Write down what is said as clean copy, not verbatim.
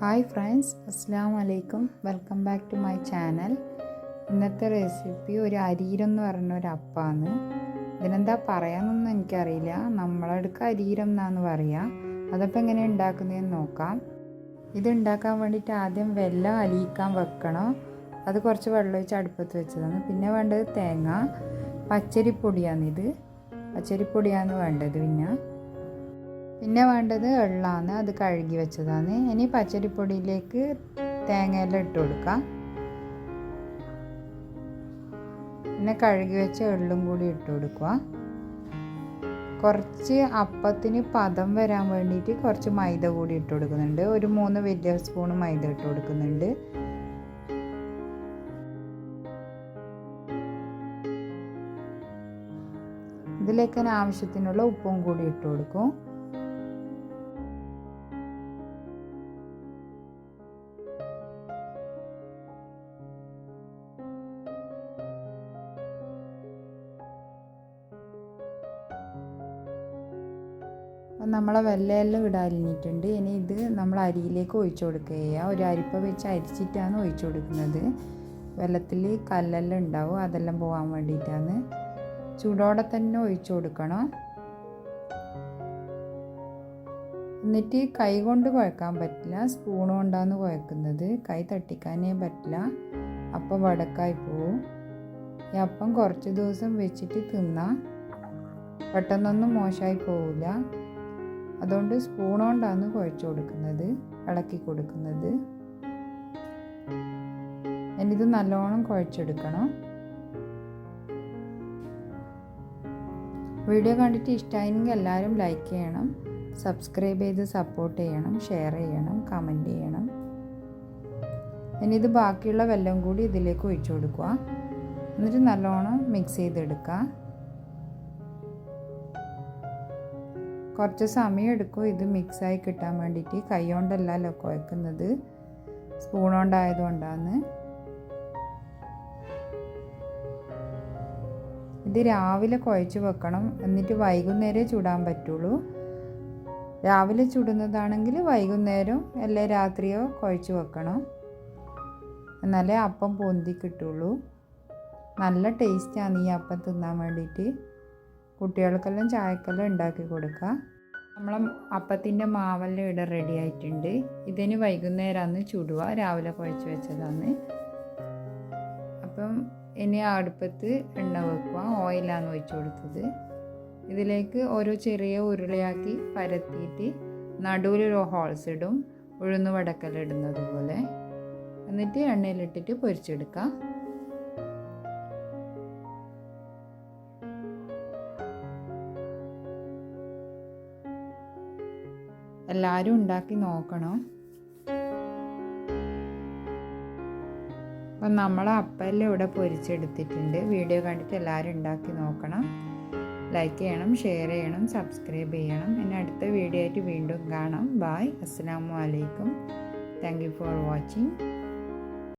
Hi friends, അസ്സലാമു അലൈക്കും. Welcome back to my channel. ഇന്നത്തെ റെസിപ്പി ഒരു അരീരം എന്ന് പറഞ്ഞ ഒരു അപ്പമാണ്. ഇതിനെന്താ പറയാമെന്നൊന്നും എനിക്കറിയില്ല. നമ്മളടുക്ക് അരീരം എന്നാണ് പറയുക. അതപ്പോൾ എങ്ങനെ ഉണ്ടാക്കുന്നതെന്ന് നോക്കാം. ഇത് ഉണ്ടാക്കാൻ വേണ്ടിയിട്ട് ആദ്യം വെല്ലം അലിയിക്കാൻ വെക്കണം. അത് കുറച്ച് വെള്ളമൊഴിച്ച് അടുപ്പത്ത് വെച്ചതാണ്. പിന്നെ വേണ്ടത് തേങ്ങ, പച്ചരിപ്പൊടിയാണിത്. പച്ചരിപ്പൊടിയാണ് വേണ്ടത്. പിന്നെ വേണ്ടത് എള്ളാണ്. അത് കഴുകി വെച്ചതാണ്. ഇനി പച്ചരിപ്പൊടിയിലേക്ക് തേങ്ങയെല്ലാം ഇട്ട് കൊടുക്കാം. പിന്നെ കഴുകി വെച്ച എള്ളും കൂടി ഇട്ട് കൊടുക്കുക. കുറച്ച് അപ്പത്തിന് പദം വരാൻ വേണ്ടിയിട്ട് കുറച്ച് മൈദ കൂടി ഇട്ട് കൊടുക്കുന്നുണ്ട്. ഒരു 3 വലിയ സ്പൂൺ മൈദ ഇട്ട് കൊടുക്കുന്നുണ്ട്. ഇതിലേക്ക് ആവശ്യത്തിനുള്ള ഉപ്പും കൂടി ഇട്ട് കൊടുക്കും. നമ്മളെ വെല്ലയെല്ലാം ഇടാനിട്ടുണ്ട്. ഇനി ഇത് നമ്മൾ അരിയിലേക്ക് ഒഴിച്ചു കൊടുക്കുക. ഒരു അരിപ്പ വെച്ച് അരിച്ചിട്ടാണ് ഒഴിച്ചു കൊടുക്കുന്നത്. വെള്ളത്തിൽ കല്ലെല്ലാം ഉണ്ടാവും, അതെല്ലാം പോകാൻ വേണ്ടിയിട്ടാണ്. ചൂടോടെ തന്നെ ഒഴിച്ചു കൊടുക്കണം. എന്നിട്ട് കൈ കൊണ്ട് കുഴക്കാൻ പറ്റില്ല, സ്പൂൺ കൊണ്ടാണ് കുഴക്കുന്നത്. കൈ തട്ടിക്കാനേ പറ്റില്ല, അപ്പം വടക്കായി പോവും. ഈ അപ്പം കുറച്ച് ദിവസം വെച്ചിട്ട് തിന്നാം, പെട്ടെന്നൊന്നും മോശമായി പോവില്ല. അതുകൊണ്ട് സ്പൂൺ കൊണ്ടാണ് കുഴച്ച് കൊടുക്കുന്നത്, ഇളക്കി കൊടുക്കുന്നത്. എന്നിത് നല്ലോണം കുഴച്ചെടുക്കണം. വീഡിയോ കണ്ടിട്ട് ഇഷ്ടമായെങ്കിൽ എല്ലാവരും ലൈക്ക് ചെയ്യണം, സബ്സ്ക്രൈബ് ചെയ്ത് സപ്പോർട്ട് ചെയ്യണം, ഷെയർ ചെയ്യണം, കമൻറ്റ് ചെയ്യണം. ഇനിയിത് ബാക്കിയുള്ള വെല്ലം കൂടി ഇതിലേക്ക് ഒഴിച്ചു കൊടുക്കുക. എന്നിട്ട് നല്ലോണം മിക്സ് ചെയ്തെടുക്കുക. കുറച്ച് സമയം എടുക്കും ഇത് മിക്സായി കിട്ടാൻ വേണ്ടിയിട്ട്. കൈ കൊണ്ടല്ലല്ലോ കുഴക്കുന്നത്, സ്പൂൺ കൊണ്ടായതുകൊണ്ടാണ്. ഇത് രാവിലെ കുഴച്ച് വെക്കണം, എന്നിട്ട് വൈകുന്നേരം ചുടാൻ പറ്റുള്ളൂ. രാവിലെ ചുടുന്നതാണെങ്കിൽ വൈകുന്നേരം അല്ലെ രാത്രിയോ കുഴച്ച് വെക്കണം, എന്നാലേ അപ്പം പൊന്തി കിട്ടുള്ളൂ. നല്ല ടേസ്റ്റാണ് ഈ അപ്പം തിന്നാൻ വേണ്ടിയിട്ട്. കുട്ടികൾക്കെല്ലാം ചായക്കെല്ലാം ഉണ്ടാക്കി കൊടുക്കുക. നമ്മളെ അപ്പത്തിൻ്റെ മാവെല്ലാം ഇവിടെ റെഡി ആയിട്ടുണ്ട്. ഇതിന് വൈകുന്നേരമാണ് ചുടുക, രാവിലെ കുഴച്ച് വെച്ചതാണ്. അപ്പം ഇനി അടുപ്പത്ത് എണ്ണ വെക്കുക. ഓയിലാണ് ഒഴിച്ച് കൊടുത്തത്. ഇതിലേക്ക് ഓരോ ചെറിയ ഉരുളയാക്കി പരത്തിയിട്ട് നടുവിലൊരു ഹോൾസ് ഇടും, ഉഴുന്ന് വടക്കല ഇടുന്നത് പോലെ. എന്നിട്ട് എണ്ണയിലിട്ടിട്ട് പൊരിച്ചെടുക്കുക. എല്ലാവരും ഉണ്ടാക്കി നോക്കണം. അപ്പം നമ്മളെ അപ്പെല്ലാം ഇവിടെ പൊരിച്ചെടുത്തിട്ടുണ്ട്. വീഡിയോ കണ്ടിട്ട് എല്ലാവരും ഉണ്ടാക്കി നോക്കണം. ലൈക്ക് ചെയ്യണം, ഷെയർ ചെയ്യണം, സബ്സ്ക്രൈബ് ചെയ്യണം. ഇനി അടുത്ത വീഡിയോ ആയിട്ട് വീണ്ടും കാണാം. ബായ്, അസ്സലാമു അലൈക്കും. Thank you for watching.